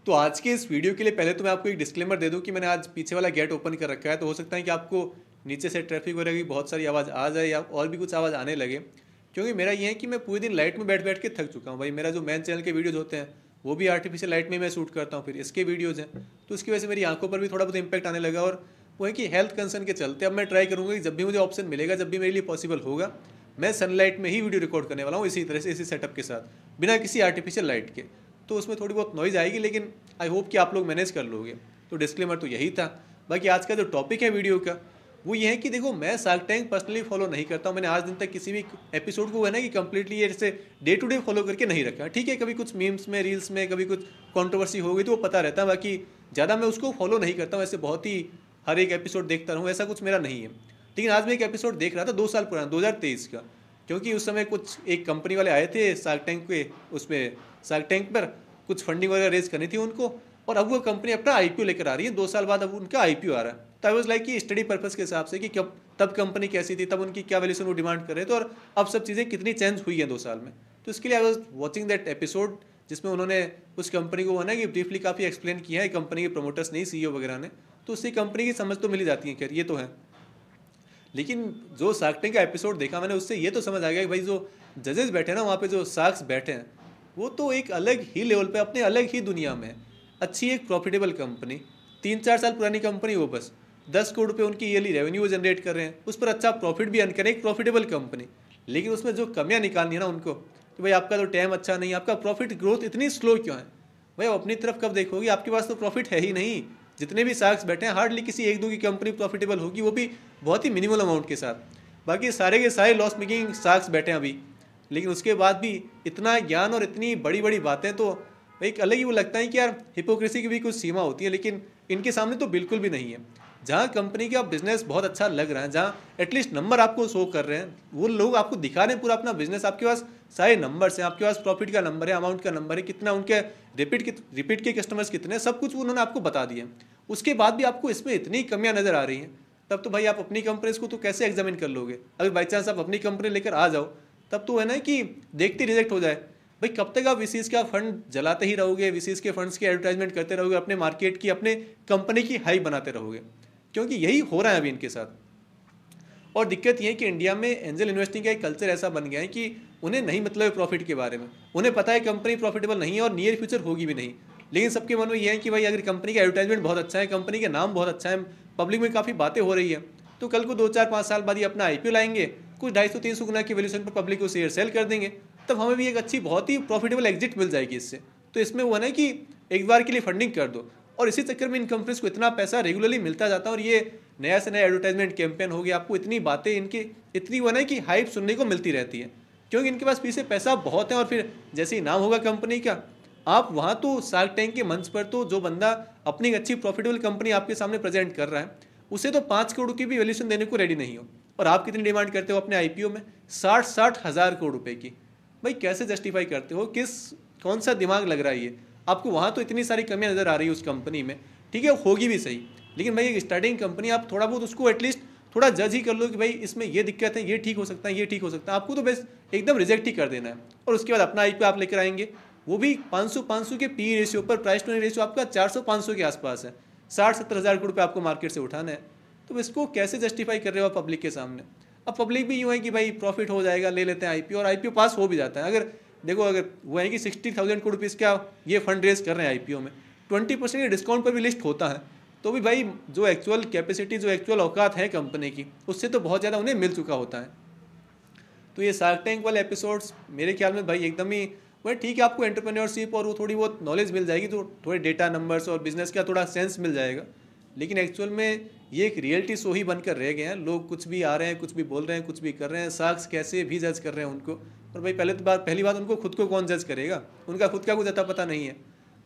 तो आज के इस वीडियो के लिए पहले तो मैं आपको एक डिस्क्लेमर दे दूं कि मैंने आज पीछे वाला गेट ओपन कर रखा है, तो हो सकता है कि आपको नीचे से ट्रैफिक वगैरह की बहुत सारी आवाज़ आ जाए या और भी कुछ आवाज़ आने लगे। क्योंकि मेरा ये है कि मैं पूरे दिन लाइट में बैठ बैठ के थक चुका हूँ भाई। मेरा जो मेन चैनल के वीडियोज़ होते हैं वो भी आर्टिफिशियल लाइट में मैं शूट करता हूँ, फिर इसके वीडियोज़ हैं, तो इसकी वजह से मेरी आंखों पर भी थोड़ा बहुत इंपैक्ट आने लगा। और वो है कि हेल्थ कंसर्न के चलते अब मैं ट्राई करूँगा कि जब भी मुझे ऑप्शन मिलेगा, जब भी मेरे लिए पॉसिबल होगा, मैं सनलाइट में ही वीडियो रिकॉर्ड करने वाला हूँ, इसी तरह से इसी सेटअप के साथ, बिना किसी आर्टिफिशियल लाइट के। तो उसमें थोड़ी बहुत नॉइज़ आएगी, लेकिन आई होप कि आप लोग मैनेज कर लोगे। तो डिस्क्लेमर तो यही था। बाकी आज का जो टॉपिक है वीडियो का वो ये है कि देखो, मैं शार्क टैंक पर्सनली फॉलो नहीं करता हूँ। मैंने आज दिन तक किसी भी एपिसोड को है ना कि कंप्लीटली ये जैसे डे टू डे फॉलो करके नहीं रखा। ठीक है, कभी कुछ मीम्स में, रील्स में कभी कुछ कंट्रोवर्सी हो गई तो वो पता रहता है, बाकी ज़्यादा मैं उसको फॉलो नहीं करता हूँ। ऐसे बहुत ही हर एक एपिसोड देखता रहूँ ऐसा कुछ मेरा नहीं है। लेकिन आज मैं एक एपिसोड देख रहा था 2 साल पुराना, 2023 का, क्योंकि उस समय कुछ एक कंपनी वाले आए थे शार्क टैंक पे, उसमें शार्क टैंक पर कुछ फंडिंग वगैरह रेज करनी थी उनको, और अब वो कंपनी अपना आईपीओ लेकर आ रही है 2 साल बाद, अब उनका आईपीओ आ रहा है। तो आई वाज लाइक कि स्टडी पर्पस के हिसाब से कि कब तब कंपनी कैसी थी, तब उनकी क्या वैल्यूशन वो डिमांड कर रहे थे, और अब सब चीज़ें कितनी चेंज हुई हैं 2 साल में। तो इसके लिए I was watching that episode, जिसमें उन्होंने उस कंपनी को है ना कि ब्रीफली काफ़ी एक्सप्लेन किया है, कंपनी के प्रमोटर्स नहीं, सीईओ वगैरह ने। तो उससे कंपनी की समझ तो मिल ही जाती है, खैर ये तो है। लेकिन जो शार्क टैंक का एपिसोड देखा मैंने, उससे ये तो समझ आ गया कि भाई जो जजेस बैठे हैं ना वहाँ पे, जो शार्क्स बैठे हैं, वो तो एक अलग ही लेवल पे, अपने अलग ही दुनिया में है। अच्छी एक प्रॉफिटेबल कंपनी, 3-4 साल पुरानी कंपनी, वो बस 10 करोड़ रुपये उनकी ईयरली रेवेन्यू वो जनरेट कर रहे हैं, उस पर अच्छा प्रॉफिट भी अर्न करें, एक प्रॉफिटेबल कंपनी। लेकिन उसमें जो कमियां निकालनी है ना उनको, कि भाई आपका तो टाइम अच्छा नहीं, आपका प्रॉफिट ग्रोथ इतनी स्लो क्यों है। भाई आप अपनी तरफ कब देखोगे, आपके पास तो प्रॉफिट है ही नहीं। जितने भी शार्क्स बैठे हैं, हार्डली किसी एक दो की कंपनी प्रॉफिटेबल होगी, वो भी बहुत ही मिनिमल अमाउंट के साथ। बाकी सारे के सारे लॉस मेकिंग शार्क्स बैठे हैं अभी। लेकिन उसके बाद भी इतना ज्ञान और इतनी बड़ी बड़ी बातें, तो एक अलग ही वो लगता है कि यार हिपोक्रेसी की भी कुछ सीमा होती है, लेकिन इनके सामने तो बिल्कुल भी नहीं है। जहाँ कंपनी का बिजनेस बहुत अच्छा लग रहा है, जहाँ एटलीस्ट नंबर आपको शो कर रहे हैं, वो लोग आपको दिखा रहे हैं पूरा अपना बिजनेस, आपके पास सारे नंबर्स हैं, आपके पास प्रॉफिट का नंबर है, अमाउंट का नंबर है, कितना उनके रिपीट के कस्टमर्स कितने, सब कुछ उन्होंने आपको बता दिया। उसके बाद भी आपको इसमें इतनी कमियां नजर आ रही हैं, तब तो भाई आप अपनी कंपनीज को तो कैसे एग्जामिन कर लोगे। अगर बाई चांस आप अपनी कंपनी लेकर आ जाओ, तब तो है ना कि देखते रिजेक्ट हो जाए। भाई कब तक आप वीसीज का फंड जलाते ही रहोगे, वीसीज के फंड्स की एडवर्टाइजमेंट करते रहोगे, अपने मार्केट की, अपने कंपनी की हाई बनाते रहोगे, क्योंकि यही हो रहा है अभी इनके साथ। और दिक्कत यह है कि इंडिया में एंजल इन्वेस्टिंग का एक कल्चर ऐसा बन गया है कि उन्हें नहीं मतलब है प्रॉफिट के बारे में। उन्हें पता है कंपनी प्रॉफिटेबल नहीं है और नियर फ्यूचर होगी भी नहीं, लेकिन सबके मन में यह है कि भाई अगर कंपनी का एडवर्टाइजमेंट बहुत अच्छा है, कंपनी का नाम बहुत अच्छा है, पब्लिक में काफ़ी बातें हो रही है, तो कल को 2-4-5 साल बाद ये अपना आईपीओ लाएंगे, कुछ 250-300 गुना की वैल्यूशन पर पब्लिक को शेयर सेल कर देंगे, तब हमें भी एक अच्छी बहुत ही प्रॉफिटेबल एग्जिट मिल जाएगी इससे। तो इसमें वो है ना कि एक बार के लिए फंडिंग कर दो, और इसी चक्कर में इन कंपनीज को इतना पैसा रेगुलरली मिलता जाता है, और ये नया से नया एडवर्टाइजमेंट कैंपेन हो गया, आपको इतनी बातें इनकी इतनी वो ना कि हाइप सुनने को मिलती रहती है, क्योंकि इनके पास पीछे पैसा बहुत है। और फिर जैसे ही नाम होगा कंपनी का, आप वहाँ तो शार्क टैंक के मंच पर तो जो बंदा अपनी अच्छी प्रॉफिटेबल कंपनी आपके सामने प्रेजेंट कर रहा है, उसे तो 5 करोड़ की भी वैल्यूशन देने को रेडी नहीं हो, और आप कितनी डिमांड करते हो अपने आईपीओ में, 60-60 हज़ार करोड़ रुपए की। भाई कैसे जस्टिफाई करते हो, कौन सा दिमाग लग रहा है ये आपको। वहाँ तो इतनी सारी कमियां नजर आ रही है उस कंपनी में, ठीक है होगी भी सही, लेकिन भाई एक स्टार्टिंग कंपनी, आप थोड़ा बहुत उसको एटलीस्ट थोड़ा जज ही कर लो कि भाई इसमें ये दिक्कत है, ये ठीक हो सकता है, ये ठीक हो सकता है। आपको तो बस एकदम रिजेक्ट ही कर देना है, और उसके बाद अपना आईपीओ आप लेकर आएंगे, वो भी 500 के पी रेशियो पर, प्राइस टू रेशियो आपका 400-500 के आसपास है, 60-70 हज़ार करोड़ रुपये आपको मार्केट से उठाना है। तो इसको कैसे जस्टिफाई कर रहे हो आप पब्लिक के सामने। अब पब्लिक भी यूँ है कि भाई प्रॉफिट हो जाएगा, ले लेते हैं आईपीओ, और आईपीओ पास हो भी जाता है। अगर देखो, अगर वो है कि 60,000 करोड़ रुपीज़ का ये फंड रेज कर रहे हैं आईपीओ में, 20% के डिस्काउंट पर भी लिस्ट होता है, तो भी भाई जो एक्चुअल कैपेसिटी, जो एक्चुअल औकात है कंपनी की, उससे तो बहुत ज़्यादा उन्हें मिल चुका होता है। तो ये शार्क टैंक वाले एपिसोड्स मेरे ख्याल में भाई एकदम ही वही ठीक है, आपको एंटरप्रेन्योरशिप और वो थोड़ी बहुत नॉलेज मिल जाएगी, तो थोड़े डेटा नंबर्स और बिजनेस का थोड़ा सेंस मिल जाएगा। लेकिन एक्चुअल में ये एक रियलिटी शो ही बनकर रह गए हैं। लोग कुछ भी आ रहे हैं, कुछ भी बोल रहे हैं, कुछ भी कर रहे हैं, शार्क्स कैसे भी जज कर रहे हैं उनको। और भाई पहली बात उनको खुद को कौन जज करेगा, उनका खुद का कुछ अता पता नहीं है।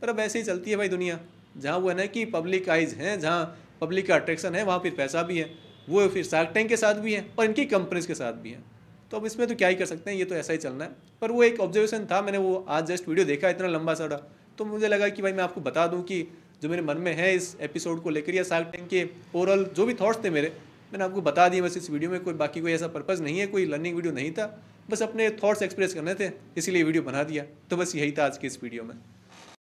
पर अब ऐसे ही चलती है भाई दुनिया, जहाँ वो है ना कि पब्लिक आइज हैं, जहाँ पब्लिक का अट्रैक्शन है, वहाँ फिर पैसा भी है, वो फिर शार्क टैंक के साथ भी है और इनकी कंपनीज के साथ भी है। तो अब इसमें तो क्या ही कर सकते हैं, ये तो ऐसा ही चलना है। पर वो एक ऑब्जर्वेशन था, मैंने वो आज जस्ट वीडियो देखा इतना लंबा सारा, तो मुझे लगा कि भाई मैं आपको बता दूं कि जो मेरे मन में है इस एपिसोड को लेकर, या शार्क टैंक के ओवरऑल जो भी थॉट्स थे मेरे, मैंने आपको बता दिए बस इस वीडियो में। कोई बाकी कोई ऐसा पर्पज़ नहीं है, कोई लर्निंग वीडियो नहीं था, बस अपने थॉट्स एक्सप्रेस करने थे, इसीलिए वीडियो बना दिया। तो बस यही था आज के इस वीडियो में।